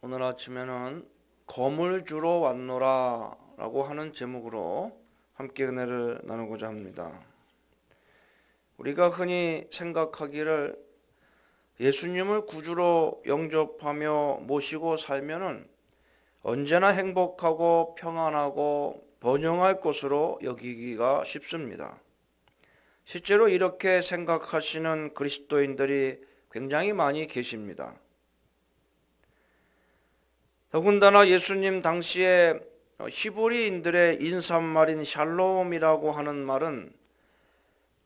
오늘 아침에는 검을 주러 왔노라 라고 하는 제목으로 함께 은혜를 나누고자 합니다. 우리가 흔히 생각하기를 예수님을 구주로 영접하며 모시고 살면은 언제나 행복하고 평안하고 번영할 것으로 여기기가 쉽습니다. 실제로 이렇게 생각하시는 그리스도인들이 굉장히 많이 계십니다. 더군다나 예수님 당시에 히브리인들의 인사말인 샬롬이라고 하는 말은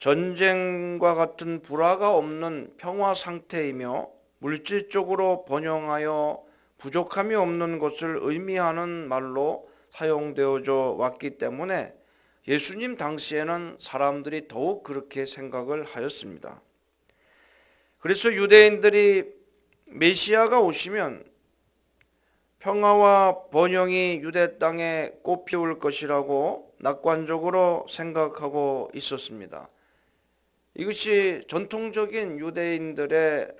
전쟁과 같은 불화가 없는 평화 상태이며 물질적으로 번영하여 부족함이 없는 것을 의미하는 말로 사용되어져 왔기 때문에 예수님 당시에는 사람들이 더욱 그렇게 생각을 하였습니다. 그래서 유대인들이 메시아가 오시면 평화와 번영이 유대 땅에 꽃피울 것이라고 낙관적으로 생각하고 있었습니다. 이것이 전통적인 유대인들의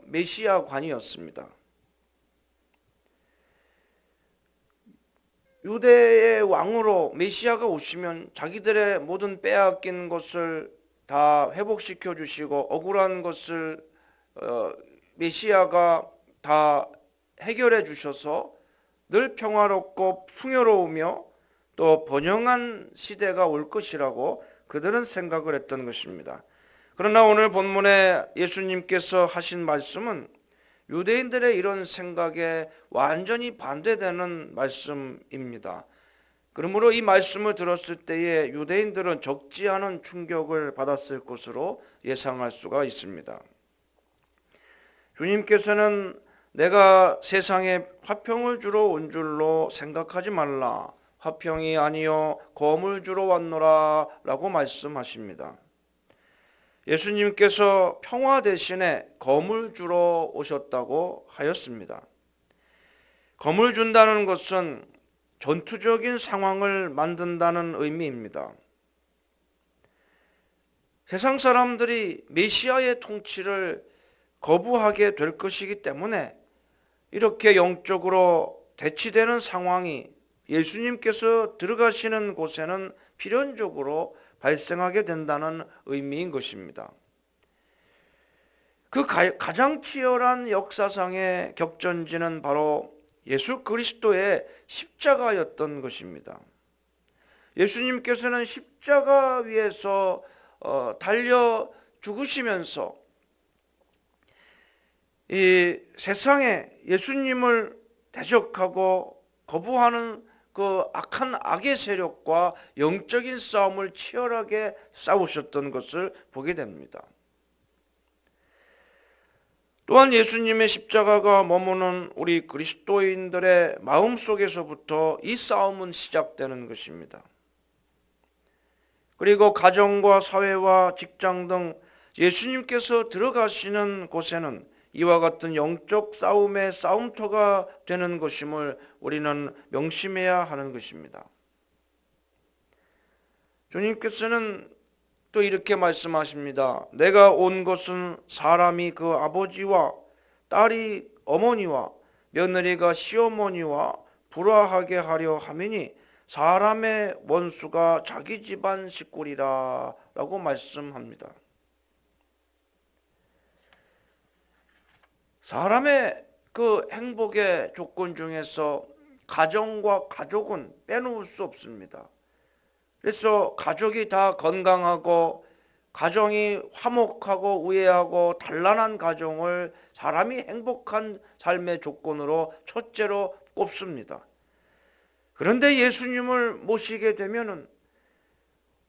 메시아관이었습니다. 유대의 왕으로 메시아가 오시면 자기들의 모든 빼앗긴 것을 다 회복시켜 주시고 억울한 것을 메시아가 다 해결해 주셔서 늘 평화롭고 풍요로우며 또 번영한 시대가 올 것이라고 그들은 생각을 했던 것입니다. 그러나 오늘 본문에 예수님께서 하신 말씀은 유대인들의 이런 생각에 완전히 반대되는 말씀입니다. 그러므로 이 말씀을 들었을 때에 유대인들은 적지 않은 충격을 받았을 것으로 예상할 수가 있습니다. 주님께서는 내가 세상에 화평을 주러 온 줄로 생각하지 말라. 화평이 아니요 검을 주러 왔노라 라고 말씀하십니다. 예수님께서 평화 대신에 검을 주러 오셨다고 하였습니다. 검을 준다는 것은 전투적인 상황을 만든다는 의미입니다. 세상 사람들이 메시아의 통치를 거부하게 될 것이기 때문에 이렇게 영적으로 대치되는 상황이 예수님께서 들어가시는 곳에는 필연적으로 발생하게 된다는 의미인 것입니다. 그 가장 치열한 역사상의 격전지는 바로 예수 그리스도의 십자가였던 것입니다. 예수님께서는 십자가 위에서 달려 죽으시면서 이 세상에 예수님을 대적하고 거부하는 그 악한 악의 세력과 영적인 싸움을 치열하게 싸우셨던 것을 보게 됩니다. 또한 예수님의 십자가가 머무는 우리 그리스도인들의 마음속에서부터 이 싸움은 시작되는 것입니다. 그리고 가정과 사회와 직장 등 예수님께서 들어가시는 곳에는 이와 같은 영적 싸움의 싸움터가 되는 것임을 우리는 명심해야 하는 것입니다. 주님께서는 또 이렇게 말씀하십니다. 내가 온 것은 사람이 그 아버지와 딸이 어머니와 며느리가 시어머니와 불화하게 하려 함이니 사람의 원수가 자기 집안 식구리라 라고 말씀합니다. 사람의 그 행복의 조건 중에서 가정과 가족은 빼놓을 수 없습니다. 그래서 가족이 다 건강하고 가정이 화목하고 우애하고 단란한 가정을 사람이 행복한 삶의 조건으로 첫째로 꼽습니다. 그런데 예수님을 모시게 되면은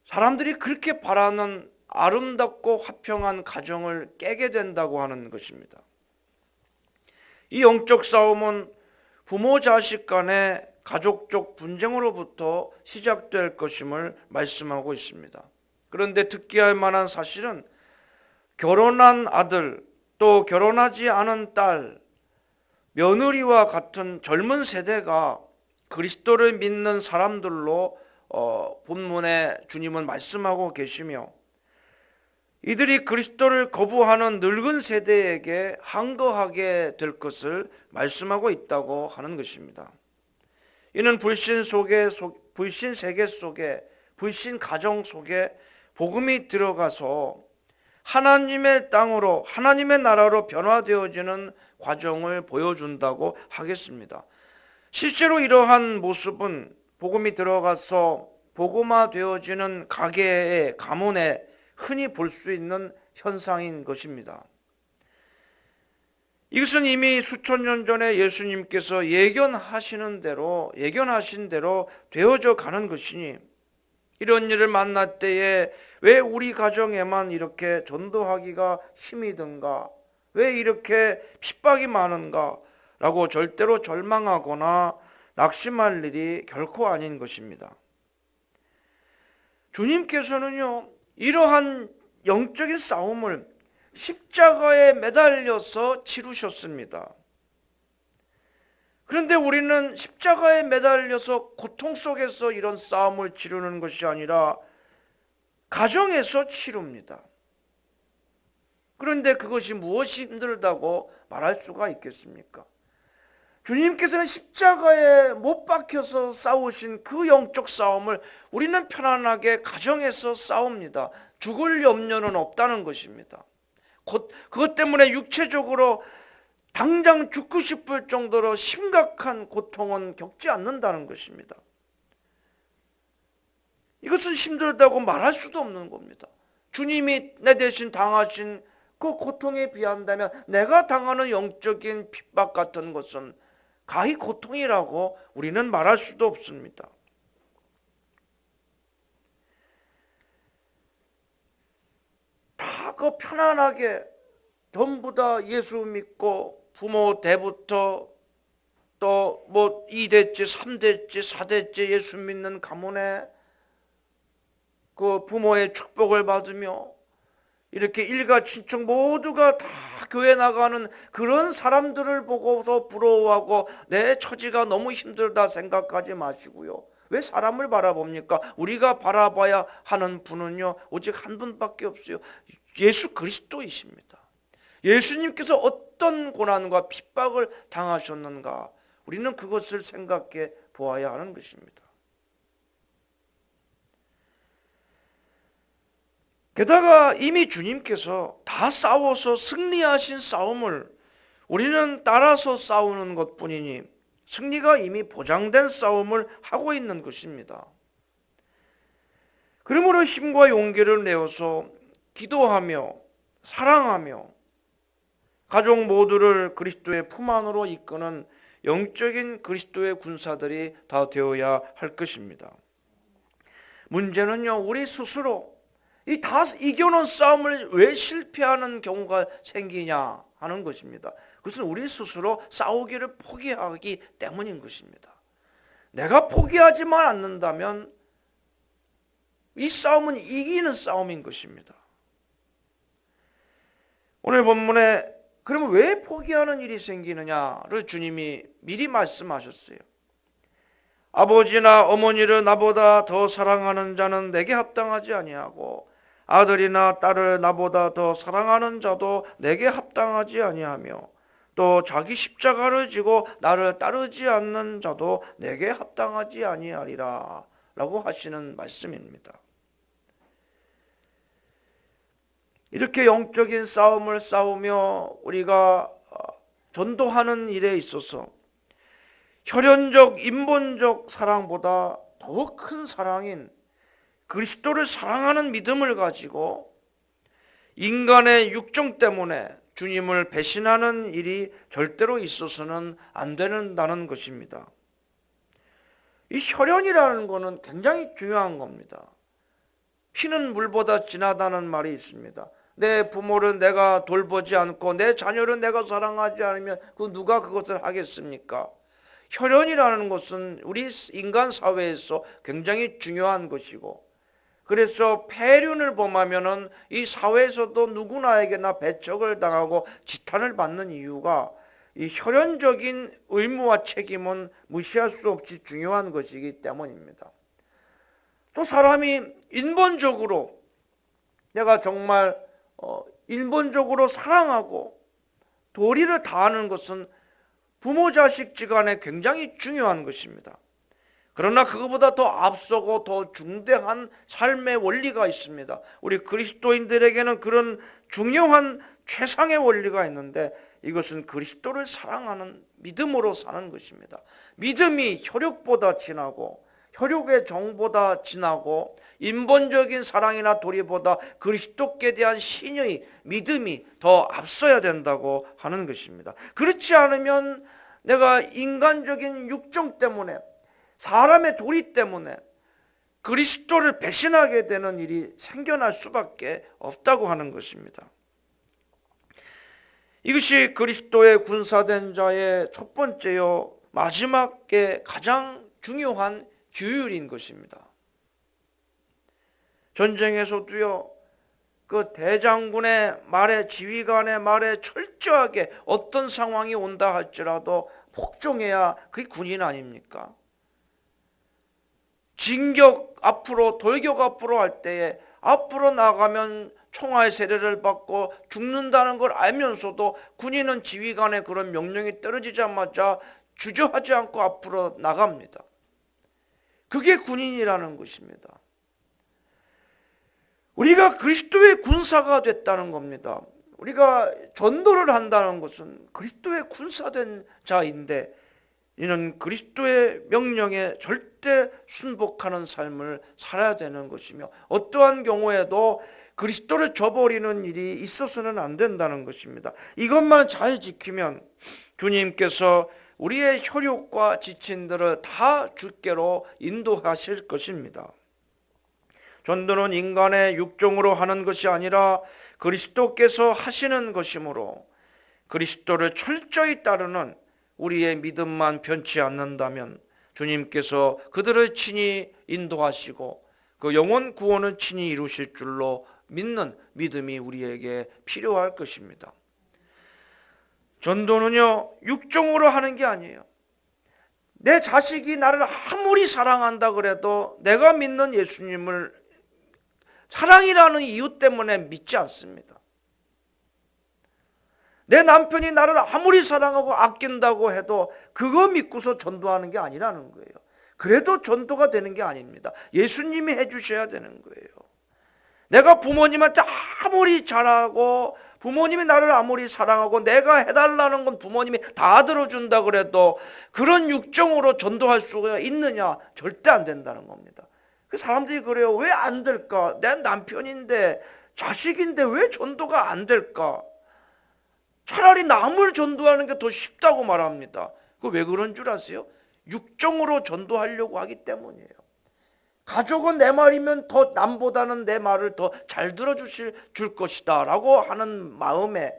사람들이 그렇게 바라는 아름답고 화평한 가정을 깨게 된다고 하는 것입니다. 이 영적 싸움은 부모 자식 간의 가족적 분쟁으로부터 시작될 것임을 말씀하고 있습니다. 그런데 특기할 만한 사실은 결혼한 아들 또 결혼하지 않은 딸, 며느리와 같은 젊은 세대가 그리스도를 믿는 사람들로 본문에 주님은 말씀하고 계시며 이들이 그리스도를 거부하는 늙은 세대에게 항거하게 될 것을 말씀하고 있다고 하는 것입니다. 이는 불신 세계 속에, 불신 가정 속에 복음이 들어가서 하나님의 땅으로, 하나님의 나라로 변화되어지는 과정을 보여준다고 하겠습니다. 실제로 이러한 모습은 복음이 들어가서 복음화되어지는 가게의 가문에 흔히 볼 수 있는 현상인 것입니다. 이것은 이미 수천 년 전에 예수님께서 예견하신 대로 되어져 가는 것이니, 이런 일을 만날 때에 왜 우리 가정에만 이렇게 전도하기가 힘이 든가, 왜 이렇게 핍박이 많은가 라고 절대로 절망하거나 낙심할 일이 결코 아닌 것입니다. 주님께서는요, 이러한 영적인 싸움을 십자가에 매달려서 치르셨습니다. 그런데 우리는 십자가에 매달려서 고통 속에서 이런 싸움을 치르는 것이 아니라 가정에서 치릅니다. 그런데 그것이 무엇이 힘들다고 말할 수가 있겠습니까? 주님께서는 십자가에 못 박혀서 싸우신 그 영적 싸움을 우리는 편안하게 가정에서 싸웁니다. 죽을 염려는 없다는 것입니다. 그것 때문에 육체적으로 당장 죽고 싶을 정도로 심각한 고통은 겪지 않는다는 것입니다. 이것은 힘들다고 말할 수도 없는 겁니다. 주님이 내 대신 당하신 그 고통에 비한다면 내가 당하는 영적인 핍박 같은 것은 가히 고통이라고 우리는 말할 수도 없습니다. 다 그 편안하게 전부 다 예수 믿고 부모 때부터 또 뭐 2대째, 3대째, 4대째 예수 믿는 가문에 그 부모의 축복을 받으며 이렇게 일가 친척 모두가 다 교회 나가는 그런 사람들을 보고서 부러워하고 내 처지가 너무 힘들다 생각하지 마시고요. 왜 사람을 바라봅니까? 우리가 바라봐야 하는 분은요, 오직 한 분밖에 없어요. 예수 그리스도이십니다. 예수님께서 어떤 고난과 핍박을 당하셨는가, 우리는 그것을 생각해 보아야 하는 것입니다. 게다가 이미 주님께서 다 싸워서 승리하신 싸움을 우리는 따라서 싸우는 것뿐이니 승리가 이미 보장된 싸움을 하고 있는 것입니다. 그러므로 힘과 용기를 내어서 기도하며 사랑하며 가족 모두를 그리스도의 품 안으로 이끄는 영적인 그리스도의 군사들이 다 되어야 할 것입니다. 문제는요, 우리 스스로 이 다 이겨놓은 싸움을 왜 실패하는 경우가 생기냐 하는 것입니다. 그것은 우리 스스로 싸우기를 포기하기 때문인 것입니다. 내가 포기하지만 않는다면 이 싸움은 이기는 싸움인 것입니다. 오늘 본문에 그러면 왜 포기하는 일이 생기느냐를 주님이 미리 말씀하셨어요. 아버지나 어머니를 나보다 더 사랑하는 자는 내게 합당하지 아니하고 아들이나 딸을 나보다 더 사랑하는 자도 내게 합당하지 아니하며 또 자기 십자가를 지고 나를 따르지 않는 자도 내게 합당하지 아니하리라 라고 하시는 말씀입니다. 이렇게 영적인 싸움을 싸우며 우리가 전도하는 일에 있어서 혈연적 인본적 사랑보다 더욱 큰 사랑인 그리스도를 사랑하는 믿음을 가지고 인간의 육정 때문에 주님을 배신하는 일이 절대로 있어서는 안 된다는 것입니다. 이 혈연이라는 것은 굉장히 중요한 겁니다. 피는 물보다 진하다는 말이 있습니다. 내 부모를 내가 돌보지 않고 내 자녀를 내가 사랑하지 않으면 누가 그것을 하겠습니까? 혈연이라는 것은 우리 인간 사회에서 굉장히 중요한 것이고, 그래서 폐륜을 범하면은 이 사회에서도 누구나에게나 배척을 당하고 지탄을 받는 이유가 이 혈연적인 의무와 책임은 무시할 수 없이 중요한 것이기 때문입니다. 또 사람이 인본적으로 내가 정말 인본적으로 사랑하고 도리를 다하는 것은 부모 자식지간에 굉장히 중요한 것입니다. 그러나 그것보다 더 앞서고 더 중대한 삶의 원리가 있습니다. 우리 그리스도인들에게는 그런 중요한 최상의 원리가 있는데, 이것은 그리스도를 사랑하는 믿음으로 사는 것입니다. 믿음이 혈육보다 진하고 혈육의 정보다 진하고 인본적인 사랑이나 도리보다 그리스도께 대한 신의 믿음이 더 앞서야 된다고 하는 것입니다. 그렇지 않으면 내가 인간적인 육정 때문에, 사람의 도리 때문에 그리스도를 배신하게 되는 일이 생겨날 수밖에 없다고 하는 것입니다. 이것이 그리스도의 군사된 자의 첫 번째요 마지막에 가장 중요한 규율인 것입니다. 전쟁에서도요, 그 대장군의 말에, 지휘관의 말에 철저하게 어떤 상황이 온다 할지라도 복종해야 그게 군인 아닙니까? 진격 앞으로, 돌격 앞으로 할 때에 앞으로 나가면 총알 세례를 받고 죽는다는 걸 알면서도 군인은 지휘관의 그런 명령이 떨어지자마자 주저하지 않고 앞으로 나갑니다. 그게 군인이라는 것입니다. 우리가 그리스도의 군사가 됐다는 겁니다. 우리가 전도를 한다는 것은 그리스도의 군사된 자인데, 이는 그리스도의 명령에 절대 순복하는 삶을 살아야 되는 것이며, 어떠한 경우에도 그리스도를 저버리는 일이 있어서는 안 된다는 것입니다. 이것만 잘 지키면 주님께서 우리의 혈육과 지친들을 다 주께로 인도하실 것입니다. 전도는 인간의 육종으로 하는 것이 아니라 그리스도께서 하시는 것이므로, 그리스도를 철저히 따르는 우리의 믿음만 변치 않는다면 주님께서 그들을 친히 인도하시고 그 영혼 구원을 친히 이루실 줄로 믿는 믿음이 우리에게 필요할 것입니다. 전도는요, 육종으로 하는 게 아니에요. 내 자식이 나를 아무리 사랑한다 그래도 내가 믿는 예수님을 사랑이라는 이유 때문에 믿지 않습니다. 내 남편이 나를 아무리 사랑하고 아낀다고 해도 그거 믿고서 전도하는 게 아니라는 거예요. 그래도 전도가 되는 게 아닙니다. 예수님이 해주셔야 되는 거예요. 내가 부모님한테 아무리 잘하고 부모님이 나를 아무리 사랑하고 내가 해달라는 건 부모님이 다 들어준다 그래도 그런 육정으로 전도할 수가 있느냐? 절대 안 된다는 겁니다. 그 사람들이 그래요. 왜 안 될까? 내 남편인데, 자식인데 왜 전도가 안 될까? 차라리 남을 전도하는 게 더 쉽다고 말합니다. 그 왜 그런 줄 아세요? 육정으로 전도하려고 하기 때문이에요. 가족은 내 말이면 더 남보다는 내 말을 더 잘 줄 것이다 라고 하는 마음에,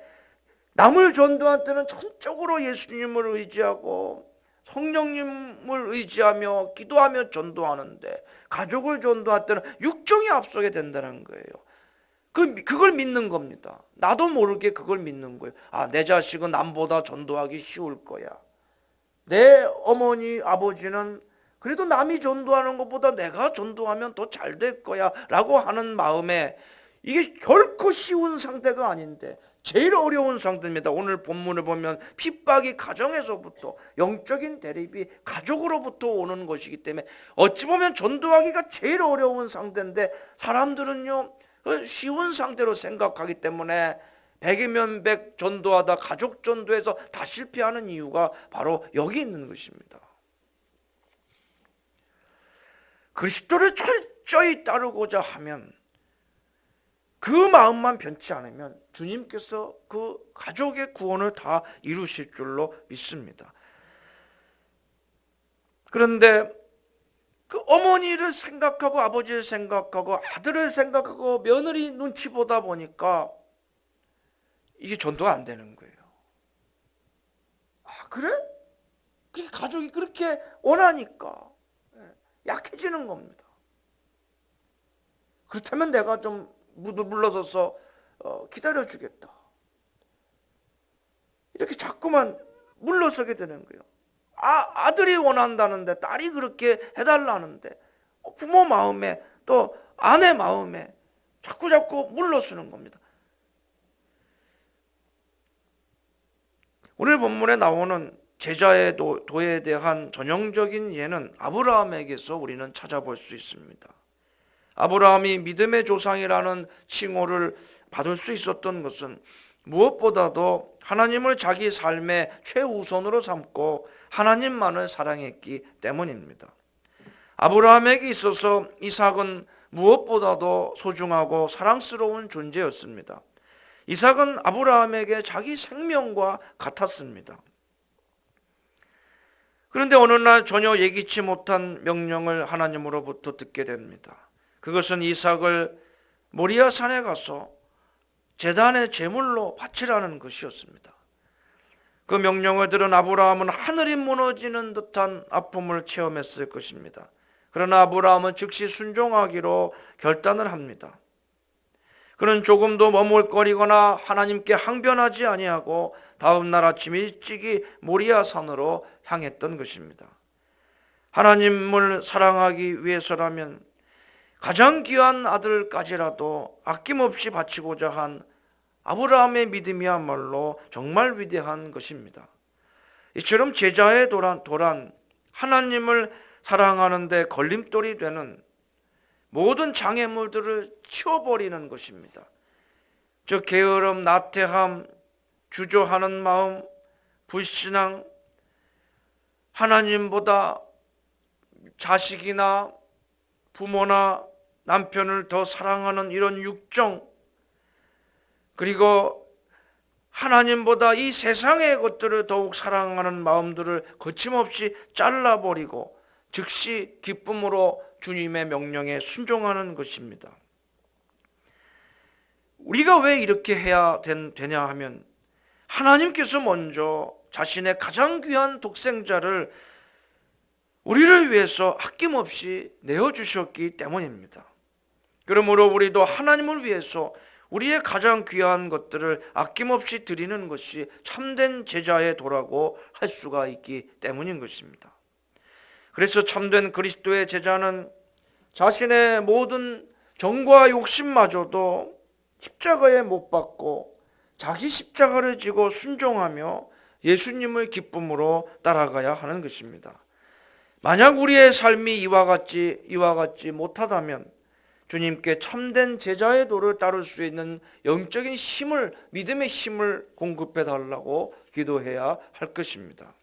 남을 전도할 때는 전적으로 예수님을 의지하고 성령님을 의지하며 기도하며 전도하는데, 가족을 전도할 때는 육정이 앞서게 된다는 거예요. 그걸 믿는 겁니다. 나도 모르게 그걸 믿는 거예요. 아, 내 자식은 남보다 전도하기 쉬울 거야. 내 어머니, 아버지는 그래도 남이 전도하는 것보다 내가 전도하면 더 잘 될 거야 라고 하는 마음에, 이게 결코 쉬운 상태가 아닌데 제일 어려운 상태입니다. 오늘 본문을 보면 핍박이 가정에서부터, 영적인 대립이 가족으로부터 오는 것이기 때문에 어찌 보면 전도하기가 제일 어려운 상태인데, 사람들은요 쉬운 상태로 생각하기 때문에 100이면 100 전도하다 가족 전도에서 다 실패하는 이유가 바로 여기 있는 것입니다. 그리스도를 철저히 따르고자 하면, 그 마음만 변치 않으면 주님께서 그 가족의 구원을 다 이루실 줄로 믿습니다. 그런데 그 어머니를 생각하고 아버지를 생각하고 아들을 생각하고 며느리 눈치 보다 보니까 이게 전도가 안 되는 거예요. 아, 그래? 가족이 그렇게 원하니까 약해지는 겁니다. 그렇다면 내가 좀 물러서서 기다려주겠다. 이렇게 자꾸만 물러서게 되는 거예요. 아들이 원한다는데, 딸이 그렇게 해달라는데, 부모 마음에 또 아내 마음에 자꾸 물러서는 겁니다. 오늘 본문에 나오는 제자의 도에 대한 전형적인 예는 아브라함에게서 우리는 찾아볼 수 있습니다. 아브라함이 믿음의 조상이라는 칭호를 받을 수 있었던 것은 무엇보다도 하나님을 자기 삶의 최우선으로 삼고 하나님만을 사랑했기 때문입니다. 아브라함에게 있어서 이삭은 무엇보다도 소중하고 사랑스러운 존재였습니다. 이삭은 아브라함에게 자기 생명과 같았습니다. 그런데 어느 날 전혀 예기치 못한 명령을 하나님으로부터 듣게 됩니다. 그것은 이삭을 모리아 산에 가서 제단의 제물로 바치라는 것이었습니다. 그 명령을 들은 아브라함은 하늘이 무너지는 듯한 아픔을 체험했을 것입니다. 그러나 아브라함은 즉시 순종하기로 결단을 합니다. 그는 조금도 머뭇거리거나 하나님께 항변하지 아니하고 다음 날 아침 일찍이 모리아 산으로 향했던 것입니다. 하나님을 사랑하기 위해서라면 가장 귀한 아들까지라도 아낌없이 바치고자 한 아브라함의 믿음이야말로 정말 위대한 것입니다. 이처럼 제자의 도란 하나님을 사랑하는 데 걸림돌이 되는 모든 장애물들을 치워버리는 것입니다. 즉 게으름, 나태함, 주저하는 마음, 불신앙, 하나님보다 자식이나 부모나 남편을 더 사랑하는 이런 육정, 그리고 하나님보다 이 세상의 것들을 더욱 사랑하는 마음들을 거침없이 잘라버리고 즉시 기쁨으로 주님의 명령에 순종하는 것입니다. 우리가 왜 이렇게 해야 되냐 하면 하나님께서 먼저 자신의 가장 귀한 독생자를 우리를 위해서 아낌없이 내어주셨기 때문입니다. 그러므로 우리도 하나님을 위해서 우리의 가장 귀한 것들을 아낌없이 드리는 것이 참된 제자의 도라고 할 수가 있기 때문인 것입니다. 그래서 참된 그리스도의 제자는 자신의 모든 정과 욕심마저도 십자가에 못 박고 자기 십자가를 지고 순종하며 예수님을 기쁨으로 따라가야 하는 것입니다. 만약 우리의 삶이 이와 같지 못하다면 주님께 참된 제자의 도를 따를 수 있는 영적인 힘을, 믿음의 힘을 공급해 달라고 기도해야 할 것입니다.